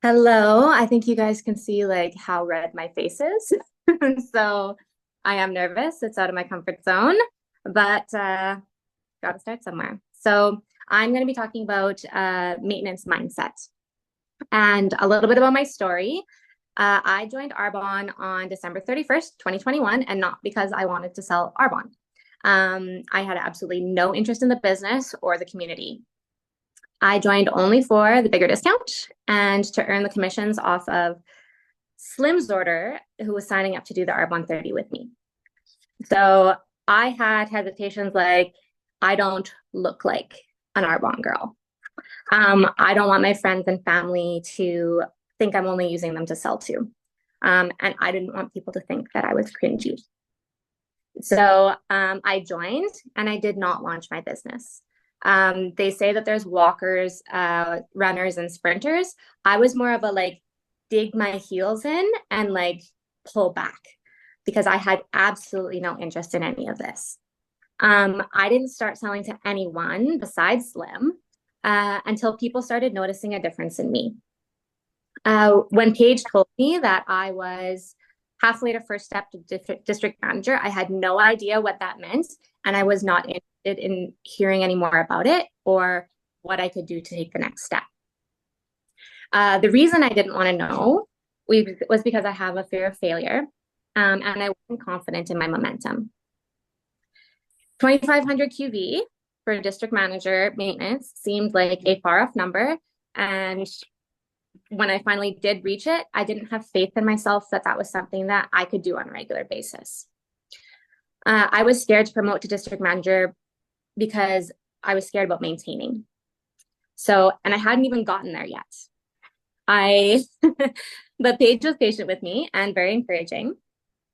Hello. I think you guys can see like how red my face is. So I am nervous. It's out of my comfort zone, but gotta start somewhere. So I'm going to be talking about maintenance mindset and a little bit about my story. I joined Arbonne on December 31st, 2021, and not because I wanted to sell Arbonne. I had absolutely no interest in the business or the community. I joined only for the bigger discount and to earn the commissions off of Slim's order, who was signing up to do the Arbonne 30 with me. So I had hesitations like, I don't look like an Arbonne girl. I don't want my friends and family to think I'm only using them to sell to. And I didn't want people to think that I was cringy. So I joined and I did not launch my business. They say that there's walkers, runners, and sprinters. I was more of a like dig my heels in and like pull back because I had absolutely no interest in any of this. I didn't start selling to anyone besides Slim until people started noticing a difference in me. When Paige told me that I was halfway to first step to district manager, I had no idea what that meant, and I was not interested in hearing any more about it or what I could do to take the next step. The reason I didn't want to know was because I have a fear of failure, and I wasn't confident in my momentum. 2,500 QV for district manager maintenance seemed like a far off number, and when I finally did reach it, I didn't have faith in myself that that was something that I could do on a regular basis. I was scared to promote to district manager because I was scared about maintaining. So, and I hadn't even gotten there yet. But Paige was patient with me and very encouraging.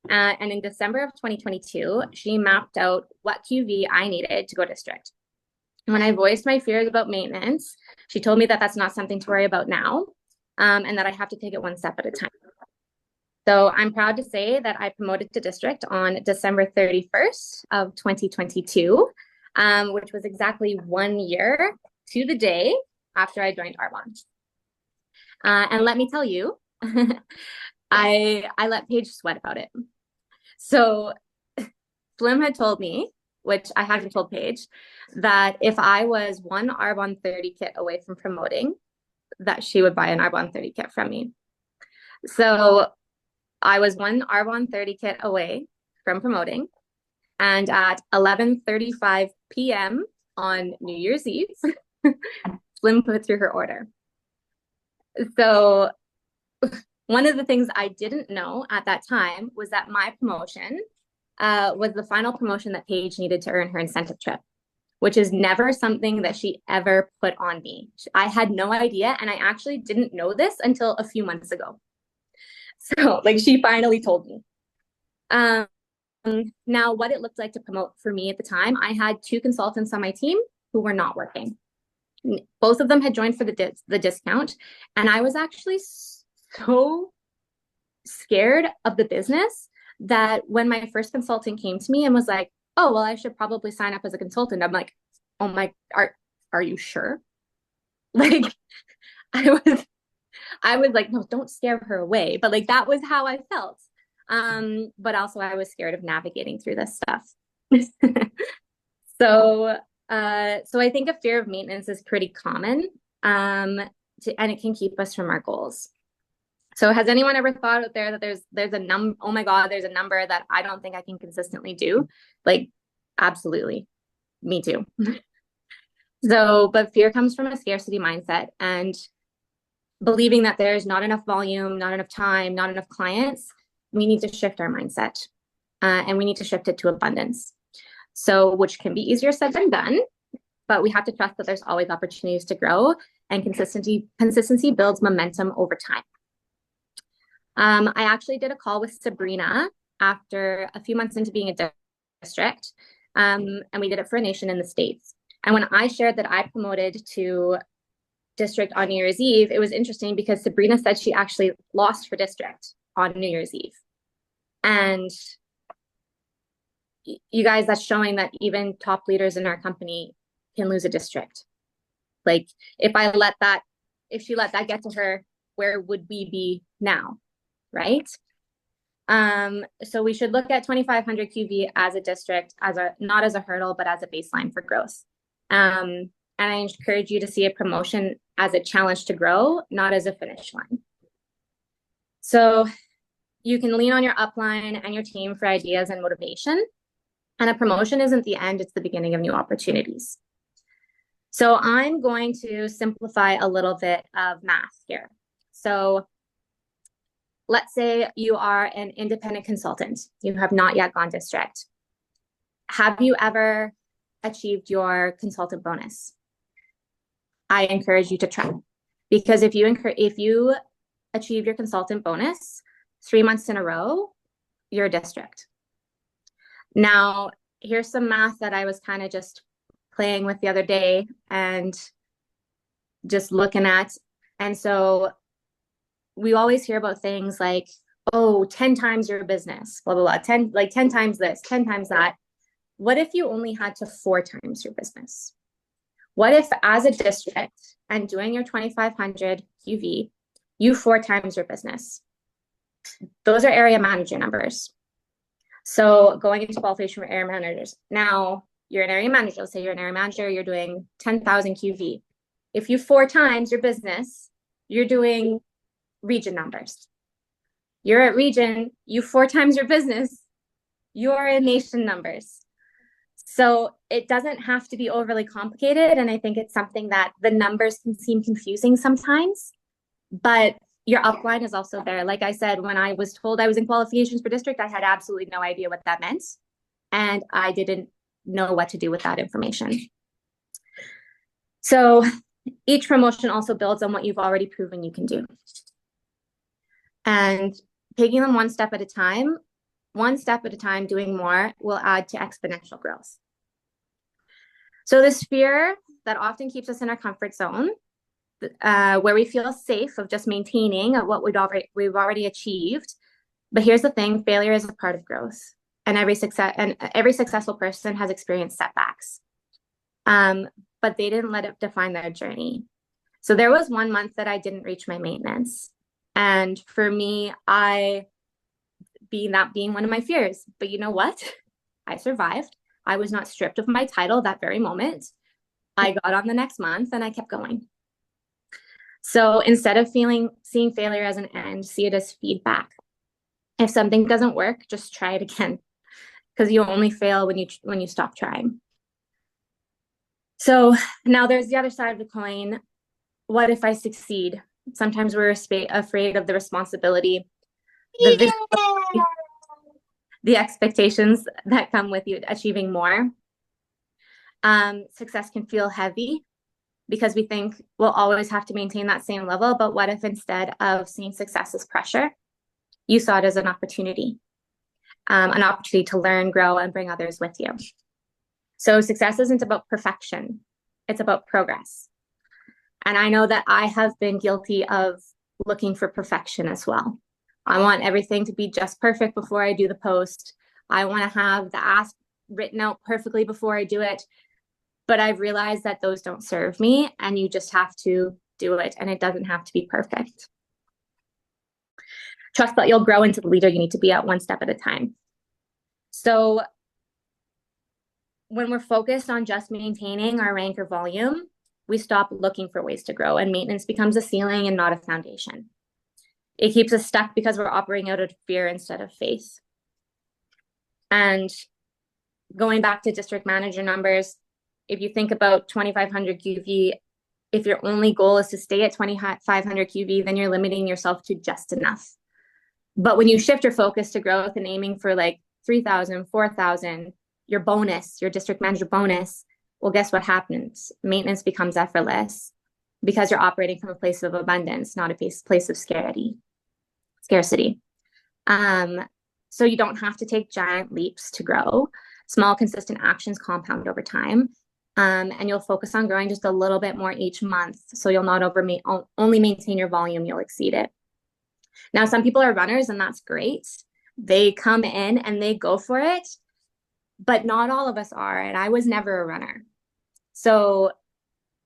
And in December of 2022, she mapped out what QV I needed to go district. When I voiced my fears about maintenance, she told me that that's not something to worry about now, and that I have to take it one step at a time. So I'm proud to say that I promoted to district on December 31st of 2022, which was exactly 1 year to the day after I joined Arbonne. And let me tell you, I let Paige sweat about it. So Slim had told me, which I hadn't told Paige, that if I was one Arbonne 30 kit away from promoting, that she would buy an Arbonne 30 kit from me. So I was one Arbonne 30 kit away from promoting. And at 11:35 p.m. on New Year's Eve, Slim put through her order. So one of the things I didn't know at that time was that my promotion was the final promotion that Paige needed to earn her incentive trip, which is never something that she ever put on me. I had no idea, and I actually didn't know this until a few months ago. So, like, she finally told me. Um, Now, what it looked like to promote for me at the time, I had two consultants on my team who were not working. Both of them had joined for the discount, and I was actually so scared of the business that when my first consultant came to me and was like, "Oh, well, I should probably sign up as a consultant," I'm like, "Oh my, are you sure?" Like, I was I was like, "No, don't scare her away," but like that was how I felt. But also I was scared of navigating through this stuff. So, so I think a fear of maintenance is pretty common, and it can keep us from our goals. So has anyone ever thought out there that there's a oh my God, there's a number that I don't think I can consistently do? Like, absolutely. Me too. So, but fear comes from a scarcity mindset and believing that there's not enough volume, not enough time, not enough clients. We need to shift our mindset, and we need to shift it to abundance. So, which can be easier said than done, but we have to trust that there's always opportunities to grow, and consistency builds momentum over time. I actually did a call with Sabrina after a few months into being a district, and we did it for a nation in the States. And when I shared that I promoted to district on New Year's Eve, it was interesting because Sabrina said she actually lost her district on New Year's Eve. And you guys, that's showing that even top leaders in our company can lose a district. Like if she let that get to her, where would we be now, right? So we should look at 2,500 QV as a district, not as a hurdle, but as a baseline for growth. And I encourage you to see a promotion as a challenge to grow, not as a finish line. So you can lean on your upline and your team for ideas and motivation. And a promotion isn't the end, it's the beginning of new opportunities. So I'm going to simplify a little bit of math here. So let's say you are an independent consultant. You have not yet gone district. Have you ever achieved your consultant bonus? I encourage you to try, because if you achieve your consultant bonus 3 months in a row, you're a district. Now, here's some math that I was kind of just playing with the other day and just looking at. And so we always hear about things like, oh, 10 times your business, blah, blah, blah, 10 times this, 10 times that. What if you only had to 4 times your business? What if as a district and doing your 2,500 QV, you 4 times your business? Those are area manager numbers. So going into qualification for area managers. Now, you're an area manager. Let's say you're an area manager, you're doing 10,000 QV. If you 4 times your business, you're doing region numbers. You're at region, you 4 times your business, you're in nation numbers. So it doesn't have to be overly complicated. And I think it's something that the numbers can seem confusing sometimes, but your upline is also there. Like I said, when I was told I was in qualifications for district, I had absolutely no idea what that meant. And I didn't know what to do with that information. So each promotion also builds on what you've already proven you can do. And taking them one step at a time, doing more will add to exponential growth. So this fear that often keeps us in our comfort zone, where we feel safe of just maintaining what we've already achieved. But here's the thing, failure is a part of growth. And every successful person has experienced setbacks. But they didn't let it define their journey. So there was 1 month that I didn't reach my maintenance. And for me, being one of my fears. But you know what? I survived. I was not stripped of my title that very moment. I got on the next month and I kept going. So instead of seeing failure as an end, see it as feedback. If something doesn't work, just try it again, because you only fail when you stop trying. So now there's the other side of the coin. What if I succeed? Sometimes we're afraid of the responsibility, the expectations that come with you achieving more. Success can feel heavy because we think we'll always have to maintain that same level. But what if instead of seeing success as pressure, you saw it as an opportunity to learn, grow, and bring others with you? So success isn't about perfection. It's about progress. And I know that I have been guilty of looking for perfection as well. I want everything to be just perfect before I do the post. I want to have the ask written out perfectly before I do it. But I've realized that those don't serve me, and you just have to do it, and it doesn't have to be perfect. Trust that you'll grow into the leader you need to be at, one step at a time. So when we're focused on just maintaining our rank or volume, we stop looking for ways to grow, and maintenance becomes a ceiling and not a foundation. It keeps us stuck because we're operating out of fear instead of faith. And going back to district manager numbers, if you think about 2,500 QV, if your only goal is to stay at 2,500 QV, then you're limiting yourself to just enough. But when you shift your focus to growth and aiming for like 3,000, 4,000, your bonus, your district manager bonus, well, guess what happens? Maintenance becomes effortless because you're operating from a place of abundance, not a place of scarcity. So you don't have to take giant leaps to grow. Small, consistent actions compound over time. And you'll focus on growing just a little bit more each month. So you'll not only maintain your volume, you'll exceed it. Now, some people are runners, and that's great. They come in and they go for it, but not all of us are. And I was never a runner. So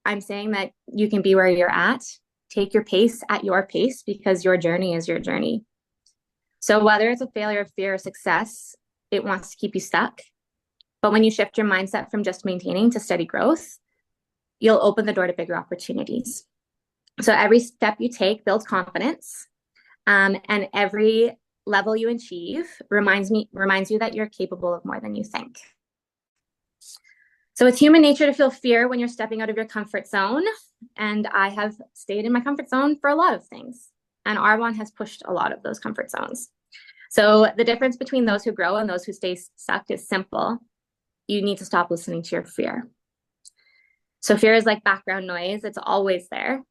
I'm saying that you can be where you're at. take your pace at your pace because your journey is your journey. So whether it's a failure, fear, or success, it wants to keep you stuck. But when you shift your mindset from just maintaining to steady growth, you'll open the door to bigger opportunities. So every step you take builds confidence, and every level you achieve reminds you that you're capable of more than you think. So it's human nature to feel fear when you're stepping out of your comfort zone. And I have stayed in my comfort zone for a lot of things. And Arbonne has pushed a lot of those comfort zones. So the difference between those who grow and those who stay stuck is simple. You need to stop listening to your fear. So fear is like background noise. It's always there.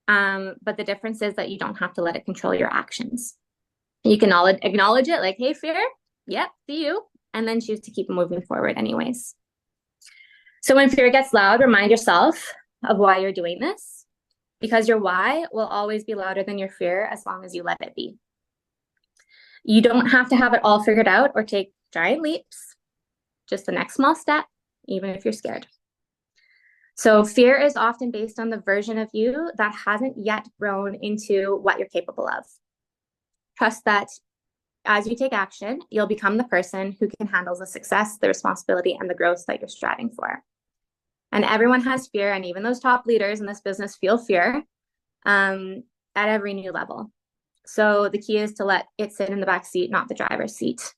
But the difference is that you don't have to let it control your actions. You can acknowledge it like, hey, fear, yep, see you, and then choose to keep moving forward anyways. So when fear gets loud, remind yourself of why you're doing this, because your why will always be louder than your fear as long as you let it be. You don't have to have it all figured out or take giant leaps, just the next small step, even if you're scared. So fear is often based on the version of you that hasn't yet grown into what you're capable of. Trust that as you take action, you'll become the person who can handle the success, the responsibility, and the growth that you're striving for. And everyone has fear, and even those top leaders in this business feel fear at every new level. So the key is to let it sit in the back seat, not the driver's seat.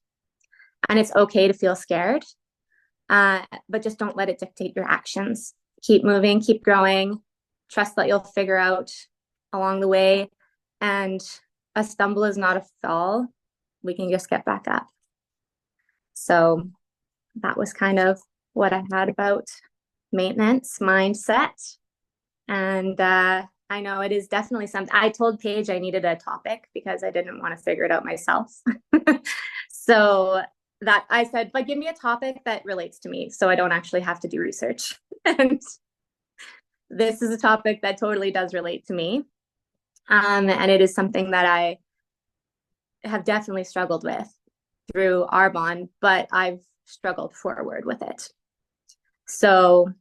And it's okay to feel scared, but just don't let it dictate your actions. Keep moving, keep growing, trust that you'll figure out along the way. And a stumble is not a fall. We can just get back up. So that was kind of what I had about maintenance mindset. And I know it is definitely something. I told Paige I needed a topic because I didn't want to figure it out myself. So that I said, but give me a topic that relates to me so I don't actually have to do research. And this is a topic that totally does relate to me. And it is something that I have definitely struggled with through Arbonne, but I've struggled forward with it. So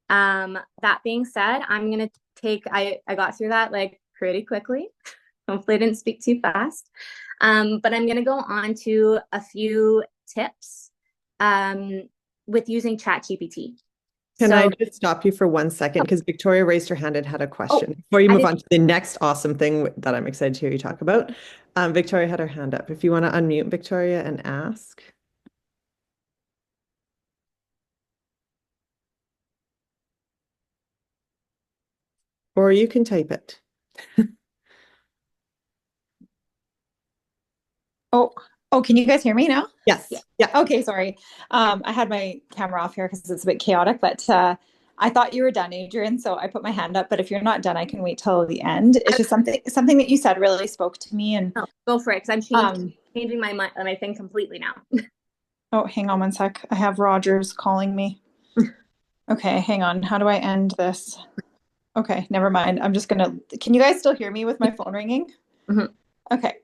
that being said, I'm going to I got through that like pretty quickly. Hopefully I didn't speak too fast. But I'm going to go on to a few tips with using ChatGPT. Can I just stop you for 1 second? Because Victoria raised her hand and had a question. Before you move on to the next awesome thing that I'm excited to hear you talk about. Victoria had her hand up. If you want to unmute Victoria and ask. Or you can type it. Oh, can you guys hear me now? Yes. Yeah. Okay, sorry. I had my camera off here because it's a bit chaotic, but I thought you were done, Adrienne, so I put my hand up, but if you're not done, I can wait till the end. It's just something that you said really spoke to me. And go for it, because I'm changing my thing completely now. Oh, hang on 1 sec. I have Rogers calling me. Okay, hang on. How do I end this? Okay, never mind. Can you guys still hear me with my phone ringing? Mm-hmm. Okay.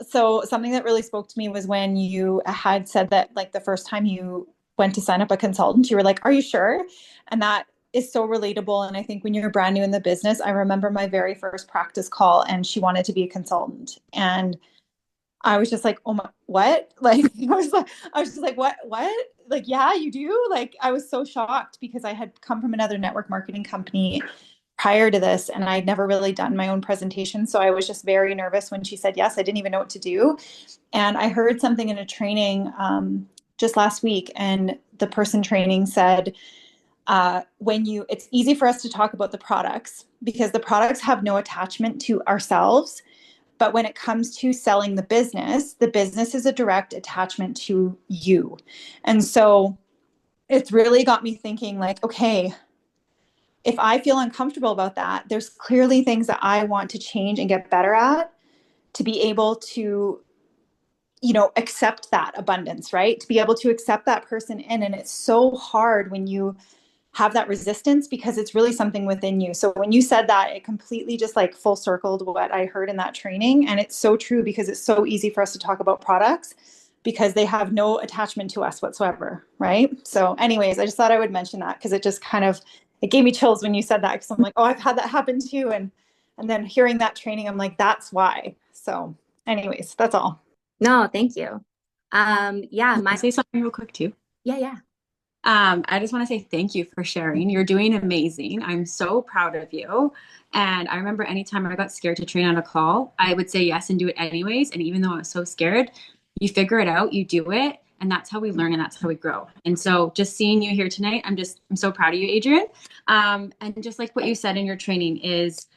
So something that really spoke to me was when you had said that, like, the first time you went to sign up a consultant, you were like, are you sure? And that is so relatable. And I think when you're brand new in the business, I remember my very first practice call and she wanted to be a consultant. And I was just like, oh my, what? Like, I was just like, what? Like, yeah, you do? Like, I was so shocked because I had come from another network marketing company prior to this, and I'd never really done my own presentation. So I was just very nervous when she said yes. I didn't even know what to do. And I heard something in a training just last week, and the person training said, it's easy for us to talk about the products because the products have no attachment to ourselves. But when it comes to selling the business is a direct attachment to you. And so it's really got me thinking, like, okay, if I feel uncomfortable about that, there's clearly things that I want to change and get better at to be able to, accept that abundance, right? To be able to accept that person in. And it's so hard when you have that resistance because it's really something within you. So when you said that, it completely just like full circled what I heard in that training. And it's so true because it's so easy for us to talk about products because they have no attachment to us whatsoever, right? So anyways, I just thought I would mention that because it just kind of it gave me chills when you said that, because I'm like, oh, I've had that happen too. And then hearing that training, I'm like, that's why. So anyways, that's all. No, thank you. Yeah, Can I say something real quick too? yeah. I just want to say thank you for sharing. You're doing amazing. I'm so proud of you. And I remember anytime I got scared to train on a call, I would say yes and do it anyways. And even though I was so scared, you figure it out, you do it. And that's how we learn and that's how we grow. And so just seeing you here tonight, I'm so proud of you, Adrienne. And just like what you said in your training is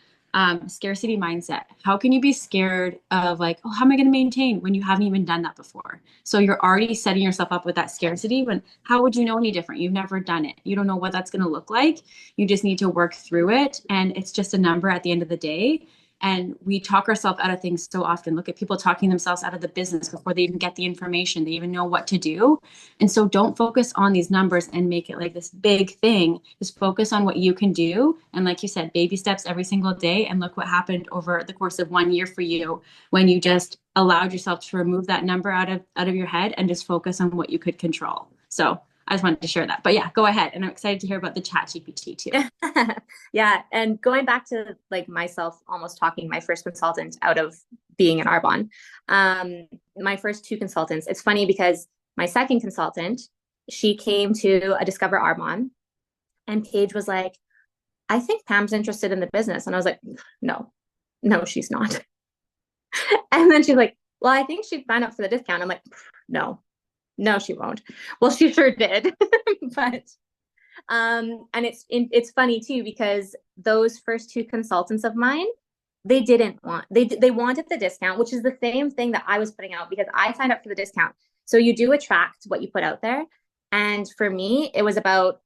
scarcity mindset. How can you be scared of like, oh, how am I going to maintain when you haven't even done that before? So you're already setting yourself up with that scarcity when how would you know any different? You've never done it. You don't know what that's going to look like. You just need to work through it. And it's just a number at the end of the day. And we talk ourselves out of things so often. Look at people talking themselves out of the business before they even get the information. They even know what to do. And so don't focus on these numbers and make it like this big thing. Just focus on what you can do. And like you said, baby steps every single day. And look what happened over the course of 1 year for you when you just allowed yourself to remove that number out of your head and just focus on what you could control. So I just wanted to share that. But yeah, go ahead. And I'm excited to hear about the chat GPT too. Yeah. And going back to like myself almost talking my first consultant out of being an Arbonne, my first two consultants, it's funny because my second consultant, she came to a Discover Arbonne and Paige was like, I think Pam's interested in the business. And I was like, no, she's not. And then she's like, well, I think she'd sign up for the discount. I'm like, no, she won't. Well, she sure did. But and it's funny too, because those first two consultants of mine, they wanted the discount, which is the same thing that I was putting out because I signed up for the discount. So you do attract what you put out there. And for me, it was about,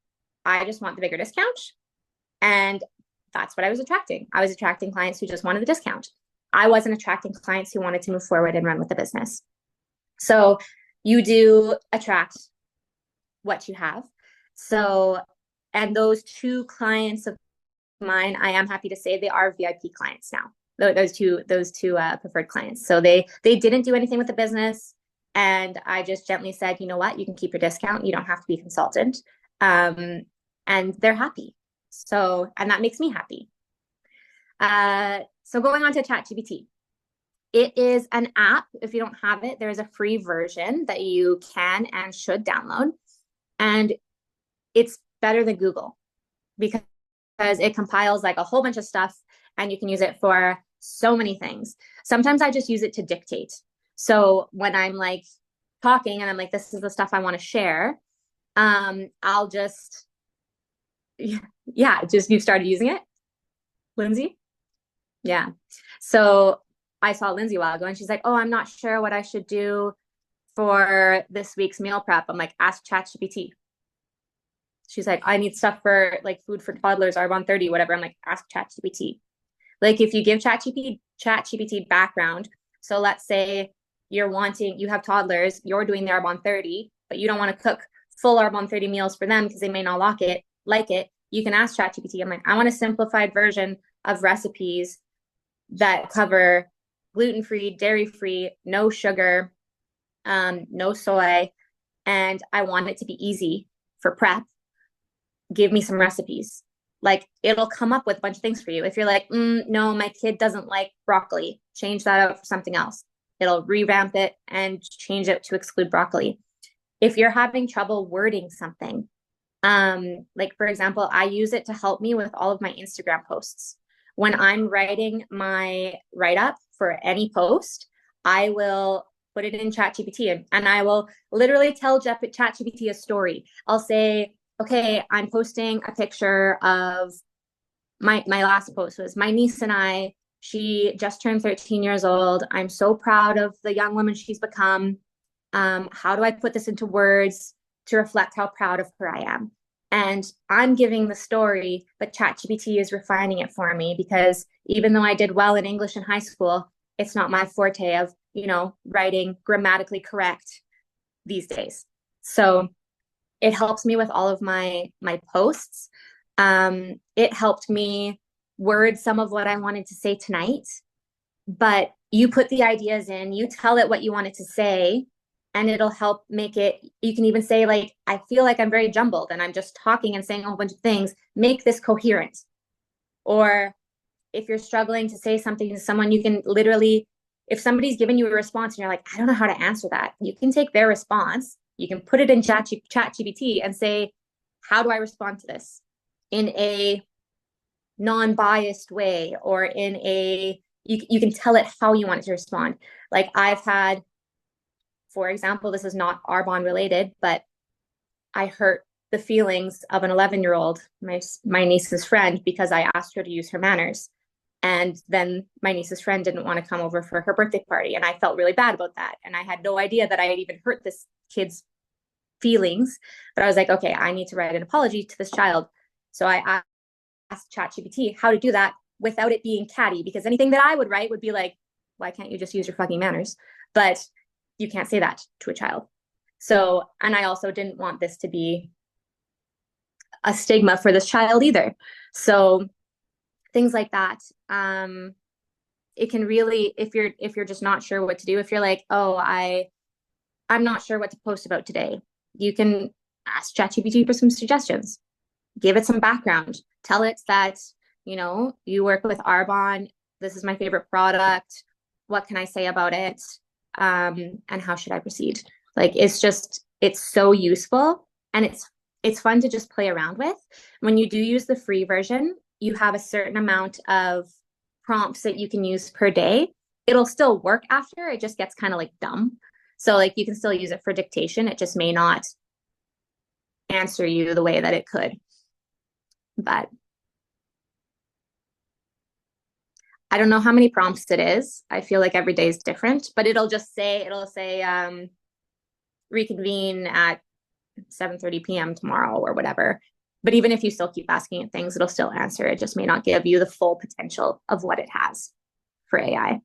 I just want the bigger discount. And that's what I was attracting. I was attracting clients who just wanted the discount. I wasn't attracting clients who wanted to move forward and run with the business. So you do attract what you have. So, and those two clients of mine, I am happy to say they are VIP clients now. Those two preferred clients. So they didn't do anything with the business. And I just gently said, you know what, you can keep your discount. You don't have to be a consultant. And they're happy. So, and that makes me happy. So going on to ChatGPT. It is an app. If you don't have it, there's a free version that you can and should download. And it's better than Google because it compiles like a whole bunch of stuff and you can use it for so many things. Sometimes I just use it to dictate. So when I'm like talking and I'm like, this is the stuff I want to share, I'll just, you started using it, Lindsay? Yeah. So I saw Lindsay a while ago and she's like, oh, I'm not sure what I should do for this week's meal prep. I'm like, ask ChatGPT. She's like, I need stuff for like food for toddlers, Arbonne 30, whatever. I'm like, ask ChatGPT. Like if you give ChatGPT background, so let's say you have toddlers, you're doing the Arbonne 30, but you don't want to cook full Arbonne 30 meals for them because they may not like it. You can ask ChatGPT. I'm like, I want a simplified version of recipes that cover gluten-free, dairy-free, no sugar, no soy, and I want it to be easy for prep. Give me some recipes. Like it'll come up with a bunch of things for you. If you're like, no, my kid doesn't like broccoli, change that out for something else. It'll revamp it and change it to exclude broccoli. If you're having trouble wording something, like for example, I use it to help me with all of my Instagram posts. When I'm writing my write-up for any post, I will put it in ChatGPT and I will literally tell ChatGPT a story. I'll say, okay, I'm posting a picture of my last post was my niece and I. She just turned 13 years old. I'm so proud of the young woman she's become. How do I put this into words to reflect how proud of her I am? And I'm giving the story, but ChatGPT is refining it for me because even though I did well in English in high school, it's not my forte of, writing grammatically correct these days. So it helps me with all of my posts. It helped me word some of what I wanted to say tonight, but you put the ideas in, you tell it what you wanted to say, and it'll help make it. You can even say, like, I feel like I'm very jumbled and I'm just talking and saying a whole bunch of things. Make this coherent. Or if you're struggling to say something to someone, you can literally, if somebody's given you a response and you're like, I don't know how to answer that, you can take their response, you can put it in ChatGPT and say, how do I respond to this in a non-biased way, or in a, you can tell it how you want it to respond. Like I've had, for example, this is not Arbonne related, but I hurt the feelings of an 11-year-old, my niece's friend, because I asked her to use her manners. And then my niece's friend didn't want to come over for her birthday party. And I felt really bad about that. And I had no idea that I had even hurt this kid's feelings. But I was like, okay, I need to write an apology to this child. So I asked ChatGPT how to do that without it being catty, because anything that I would write would be like, why can't you just use your fucking manners? But you can't say that to a child. So, and I also didn't want this to be a stigma for this child either. So things like that. It can really, if you're just not sure what to do, if you're like, oh, I'm not sure what to post about today, you can ask ChatGPT for some suggestions. Give it some background. Tell it that, you work with Arbonne. This is my favorite product. What can I say about it? And how should I proceed? Like, it's so useful, and it's fun to just play around with. When you do use the free version, you have a certain amount of prompts that you can use per day. It'll still work after, it just gets kind of like dumb. So like you can still use it for dictation. It just may not answer you the way that it could. But I don't know how many prompts it is. I feel like every day is different, but it'll say reconvene at 7:30 p.m. tomorrow or whatever. But even if you still keep asking it things, it'll still answer. It just may not give you the full potential of what it has for AI.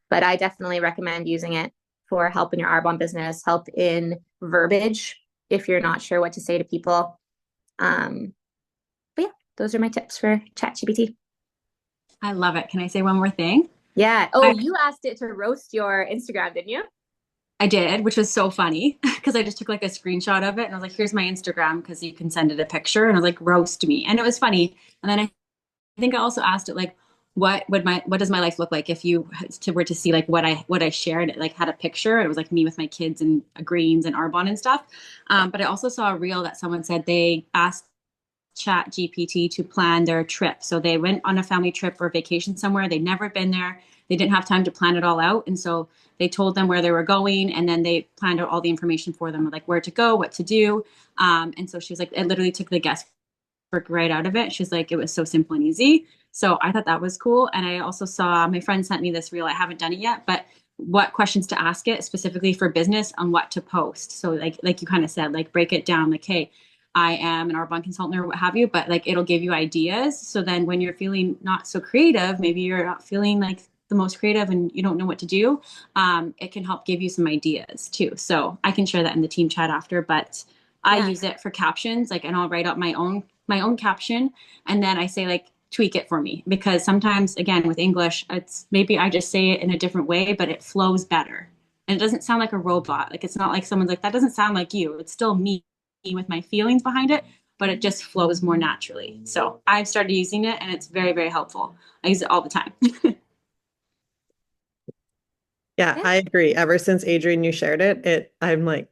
But I definitely recommend using it for help in your Arbonne business, help in verbiage if you're not sure what to say to people. But yeah, those are my tips for ChatGPT. I love it. Can I say one more thing? Yeah. Oh, you asked it to roast your Instagram, didn't you? I did, which was so funny because I just took like a screenshot of it and I was like, here's my Instagram because you can send it a picture. And I was like, roast me. And it was funny. And then I think I also asked it like, what does my life look like if you were to see like what I shared? It like had a picture. It was like me with my kids and greens and Arbonne and stuff. But I also saw a reel that someone said they asked Chat GPT to plan their trip. So they went on a family trip or vacation somewhere. They'd never been there. They didn't have time to plan it all out. And so they told them where they were going, and then they planned out all the information for them, like where to go, what to do. And so she was like, it literally took the guesswork right out of it. She's like, it was so simple and easy. So I thought that was cool. And I also saw my friend sent me this reel. I haven't done it yet, but what questions to ask it specifically for business on what to post. So like you kind of said, like break it down, like, hey, I am an Arbonne consultant or what have you, but like it'll give you ideas. So then when you're feeling not so creative, maybe you're not feeling like the most creative and you don't know what to do, it can help give you some ideas too. So I can share that in the team chat after, but I use it for captions, like, and I'll write up my own caption, and then I say like, tweak it for me, because sometimes again with English, it's maybe I just say it in a different way, but it flows better. And it doesn't sound like a robot. Like it's not like someone's like, that doesn't sound like you. It's still me with my feelings behind it, but it just flows more naturally. So I've started using it and it's very, very helpful. I use it all the time. Yeah, I agree. Ever since Adrienne, you shared it, I'm like,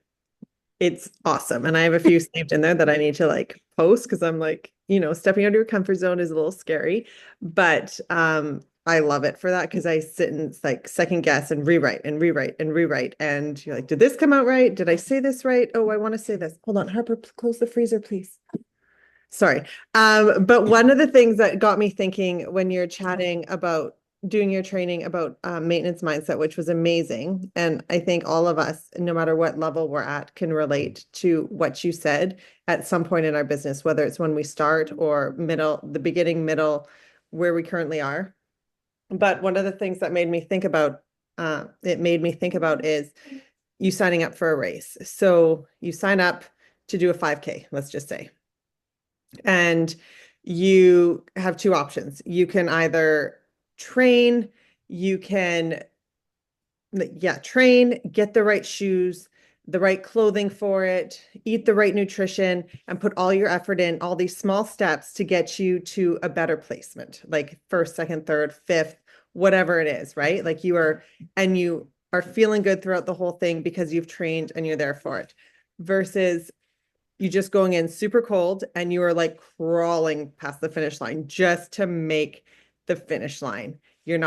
it's awesome. And I have a few saved in there that I need to like post because I'm like, stepping out of your comfort zone is a little scary, but I love it for that because I sit and like second guess and rewrite and rewrite and rewrite. And you're like, did this come out right? Did I say this right? Oh, I want to say this. Hold on, Harper, close the freezer, please. Sorry. But one of the things that got me thinking when you're chatting about doing your training about maintenance mindset, which was amazing. And I think all of us, no matter what level we're at, can relate to what you said at some point in our business, whether it's when we start or middle, the beginning, middle, where we currently are. But one of the things that made me think about, is you signing up for a race. So you sign up to do a 5K, let's just say. And you have two options. You can either train, you can yeah, train, get the right shoes, the right clothing for it, eat the right nutrition, and put all your effort in all these small steps to get you to a better placement, like first, second, third, fifth, whatever it is, right? Like you are feeling good throughout the whole thing because you've trained and you're there for it, versus you just going in super cold and you are like crawling past the finish line just to make the finish line. You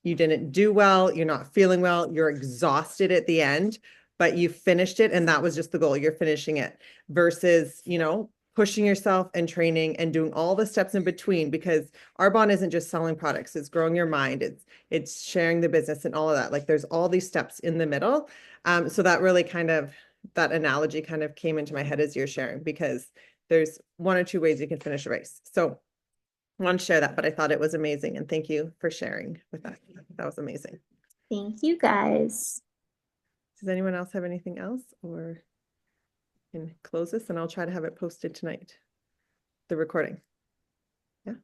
didn't do well, you're not feeling well, you're exhausted at the end, but you finished it and that was just the goal. You're finishing it versus, pushing yourself and training and doing all the steps in between, because Arbonne isn't just selling products, it's growing your mind, it's sharing the business and all of that. Like there's all these steps in the middle. So that really that analogy kind of came into my head as you're sharing, because there's one or two ways you can finish a race. So I want to share that, but I thought it was amazing. And thank you for sharing with that. That was amazing. Thank you guys. Does anyone else have anything else, or can close this and I'll try to have it posted tonight, the recording. Yeah.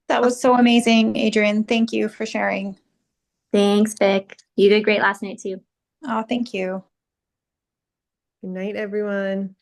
That was so amazing, Adrienne. Thank you for sharing. Thanks, Vic. You did great last night too. Oh, thank you. Good night, everyone.